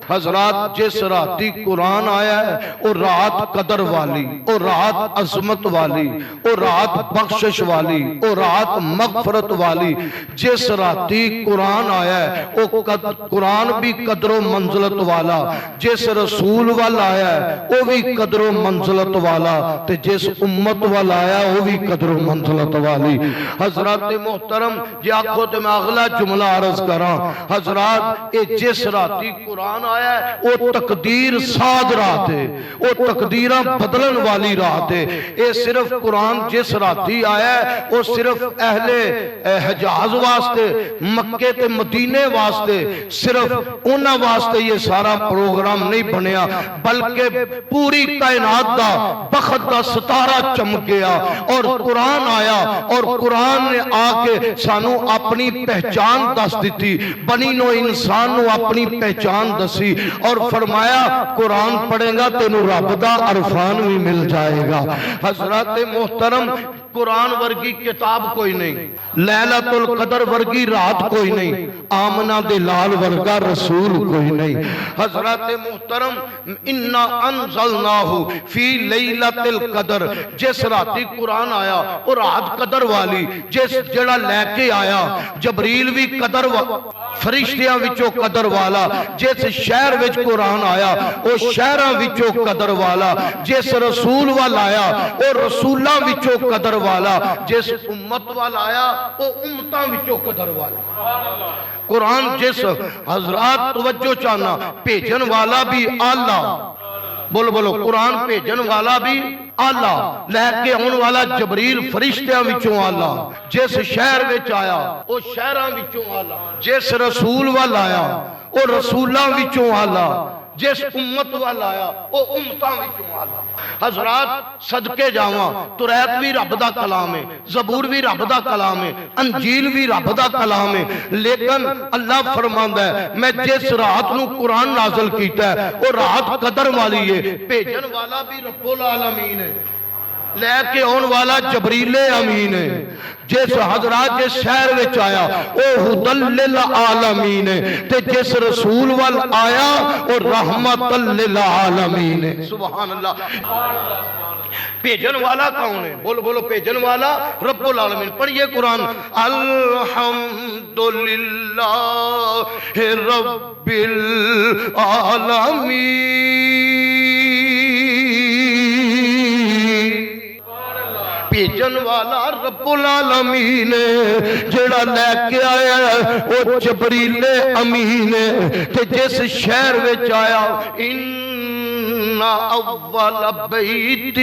حضرات جس راتی قرآن آیا ہے وہ رات قدر والی، وہ رات عظمت والی، وہ رات بخشش والی، وہ رات مغفرت والی. جس راتی قرآن آیا ہے وہ قرآن بھی قدر و منزلت والا، جس رسول وال آیا ہے وہ بھی قدر و منزلت والا، تے جس امت وال آیا وہ بھی قدر و منزلت والی. حضرات محترم جی آکھو تے میں اگلا جملہ عرض کراں. حضرات جس راتی قرآن آیا ہے وہ تقدیر ساز رات ہے، وہ تقدیرہ بدلن والی رات ہے. یہ صرف قرآن جس راتی آیا ہے وہ صرف اہل حجاز واسطے، مکے تے مدینے واسطے، صرف انہاں واسطے یہ سارا پروگرام نہیں بنیا، بلکہ پوری کائنات دا بخت دا ستارہ چمکیا اور قرآن آیا، اور قرآن نے آ کے سانو اپنی پہچان دس دیتی، بنی نو انسان نو اپنی پہچان دسی اور فرمایا قرآن پڑھیں گا تینو رب دا عرفان بھی مل جائے گا. حضرات محترم قرآن ورگی کتاب کوئی نہیں، لیلۃ القدر ورگی رات کوئی نہیں، آمنہ دلال ورگا رسول کوئی نہیں. حضرات محترم انا انزلناہ فی لیلۃ القدر، جس راتی قرآن آیا وہ رات قدر والی، جس جڑا لے کے آیا جبریل بھی قدر فرشتیاں وچوں قدر والا، جس شہر وچ قرآن آیا وہ شہراں وچوں قدر والا، جس رسول وال آیا وہ رسولاں وچوں قدر والا، جس امت وال آیا وہ امتاں وچوں قدر والا. قرآن جس حضرات توجہ چاہنا بھیجن والا بھی آلہ، بولو بولو قرآن بھیجن والا بھی آلہ، لے کے آن والا جبریل فرشتیاں وچوں آلہ، جس شہر وچ آیا وہ شہراں وچوں آلہ، جس رسول وال آیا وہ رسولاں وچوں آلہ، جس امت وال آیا وہ امتاں وچوں آلہ. حضرات صدقے جاواں توریت بھی رب دا کلام ہے، زبور بھی رب دا کلام ہے، انجیل بھی رب دا کلام ہے، لیکن اللہ فرماندا ہے میں جس رات نو قرآن نازل کیتا ہے وہ رات قدر والی ہے، بھیجن والا بھی رب العالمین ہے، لے کے آن والا جبریل امین ہے، جس حضرات جس شہر وچ آیا وہ ہدی للعالمین ہے، تے جس رسول وال آیا وہ رحمت للعالمین ہے. سبحان اللہ. بھیجن والا کون ہے؟ بولو بولو بھیجن والا رب العالمین. پڑھئے قرآن الحمدللہ رب العالمین. بھیجن والا رب العالمین جڑا لے کے آیا وہ جبریل امین تے جس شہر وچ آیا ان اول بیت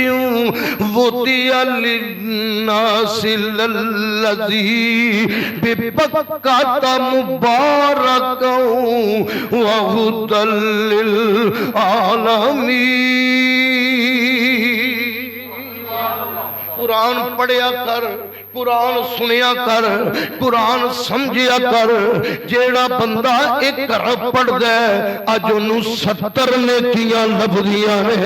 وضع للناس الذی ببکۃ مبارکا وہدی للعالمین. قرآن پڑھیا کر، قرآن سنیا کر، قرآن سمجھیا کر. جیڑا بندہ ایک رب پڑھ دے اج انہوں 70 نیکیاں لبھدیاں نے.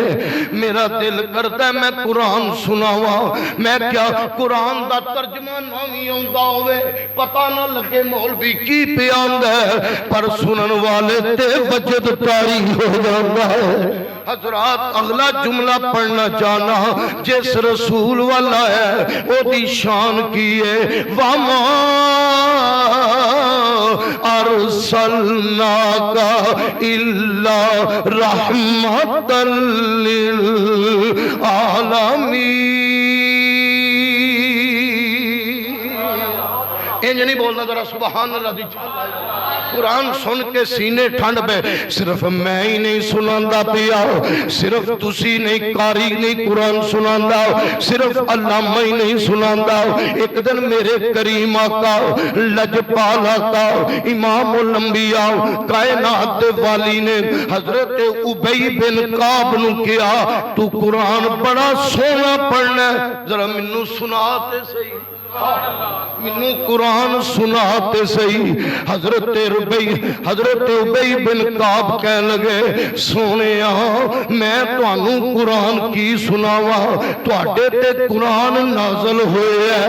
میرا دل کرتا ہے میں قرآن سناواں، میں کیا قرآن دا ترجمہ ناویں آندا ہوئے پتہ نہ لگے مولوی کی پہ آندا ہے، پر سنن والے تے وجد طاری ہو جاندا ہے. حضرات اگلا جملہ پڑھنا چاہنا جس رسول والا ہے وہ دی شان کیے وَمَا أَرْسَلْنَاكَ إِلَّا رَحْمَةً لِلْعَالَمِينَ. انج نہیں بولنا ذرا سبحان اللہ دی چال آئے. قرآن سن کے سینے ٹھنڈ پہ. صرف میں ہی نہیں سناندا پیا، صرف تسی نہیں قاری نہیں قرآن سناندا، صرف علامہ ہی نہیں سناندا. ایک دن میرے کریم آقا لجپال آقا امام الانبیاء کائنات والی نے حضرت ابی بن کعب نو کیا تو قرآن بڑا سونا پڑھنا ہے، ذرا منو سناتے صحیح، منو قرآن سناتے صحیح. حضرت ابی بن کعب کہنے لگے سونیا میں تانوں قرآن کی سناواں، تواڈے تے قرآن نازل ہوئے ہے،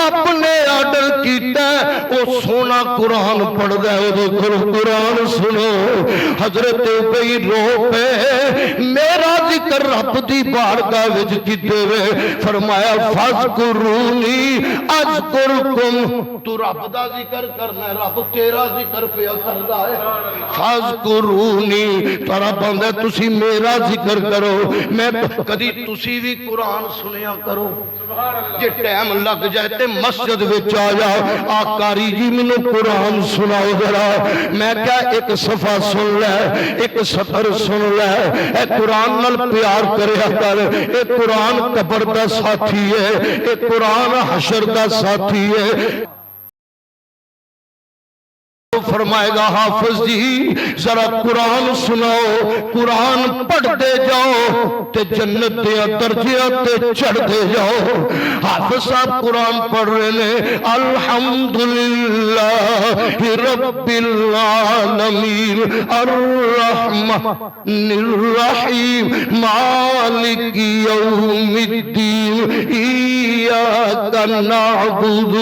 رب نے آرڈر کیتا ہے وہ سونا قرآن پڑھ دے قرآن سنو. حضرت ابی رو پہ میرا ذکر رب دی بارگاہ وچ کیتے وے. فرمایا فاذکرونی اذکرکم. تو رب دا ذکر کرنا ہے, رب تیرا ذکر پیا کردا ہے. فاذکرونی تارا بندہ تسی میرا ذکر کرو. میں کدی تسی بھی قرآن سنیا کرو. جے ٹائم لگ جائے تے مسجد وچ آ جاؤ, آقاری جی مینوں قرآن سناؤ ذرا. میں کیا ایک صفحہ سن لے, ایک سطر سن لے. اے قرآن نال پیار کریا کر. اے قرآن قبر دا ساتھی ہے, اے قرآن حشر دا ساتھی ہے. فرمائے گا حافظ جی ذرا قرآن سناؤ. قرآن پڑھتے جاؤ تے جنت دے درجے تے چڑھتے جاؤ. حافظ صاحب قرآن پڑھ رہے نے الحمدللہ رب العالمین الرحمن الرحیم مالک یوم الدین ایاک نعبد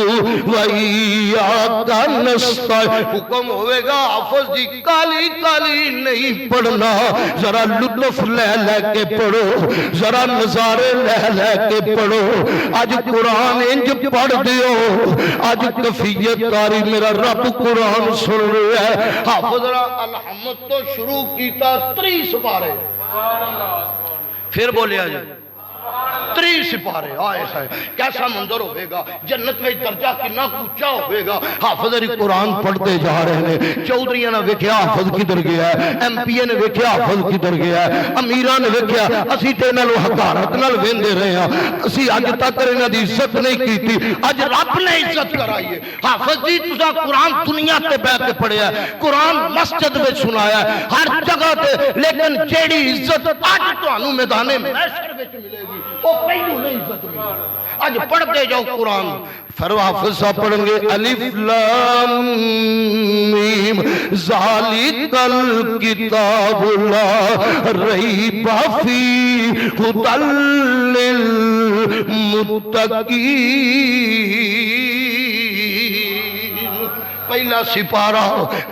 و ایاک نستعین. حکم ہوئے گا حافظ جی کالی کالی نہیں پڑھنا, ذرا لطف لے لے کے پڑھو, ذرا نظارے لے لے کے پڑھو. آج قرآن انج پڑھ دیو, آج کفیت کاری میرا رب قرآن سن رہا ہے. حافظ را الحمد تو شروع کیتا 30 سپارے, پھر بولیا جائے 30 سپارے. آئے ہے کیسا منظر ہوئے گا, جنت میں درجہ کنا اونچا ہوئے گا. حافظ علی قرآن پڑھتے جا رہے ہیں. چودھریاں نے ویکھیا حافظ کدھر گیا ہے, ایم پی اے نے ویکھیا حافظ کدھر گیا ہے, امیراں نے ویکھیا اسی تے انہاں نوں حقارت نال ویندے رہے ہاں, اسی اج تک انہاں دی عزت نہیں کیتی. اج رب نے عزت کرائی ہے. حافظ جی تساں قرآن دنیا تے بیٹھ کے پڑھیا ہے, قرآن مسجد وچ سنایا ہے ہر جگہ تے, لیکن جیڑی عزت اج تانوں میدان محشر وچ ملے گی وہ پہلو نہیں عزت ملے. آج پڑھتے جاؤ قرآن. پھر حافظ صاحب پڑھیں گے الف لام میم ذالک الکتاب لا ریب فیہ ھدی للمتقین. پہلا سپارہ,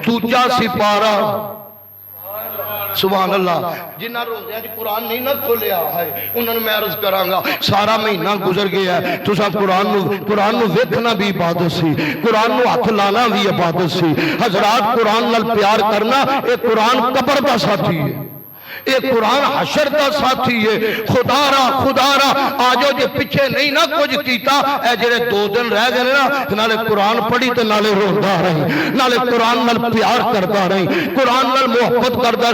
دوجا سپارہ. سبحان اللہ. جنہ روزے جی قرآن نہیں نہ کھولیا ہے انہوں نے میں عرض کرانگا سارا مہینہ گزر گیا ہے. تسا قرآن نو ویکھنا بھی عبادت سی, قرآن نو ہاتھ لانا بھی عبادت سی. حضرات قرآن نال پیار کرنا, اے قرآن قبر دا ساتھی ہے, اے قرآن حشر دا ساتھی ہے. خدا را آجو جے پیچھے نہیں نہ کچھ کیتا, اے جڑے 2 دن رہ گئے نا, نالے قرآن پڑھی تے نالے روندا رہی, نالے قرآن نال پیار کردا رہی, قرآن نال محبت کردا.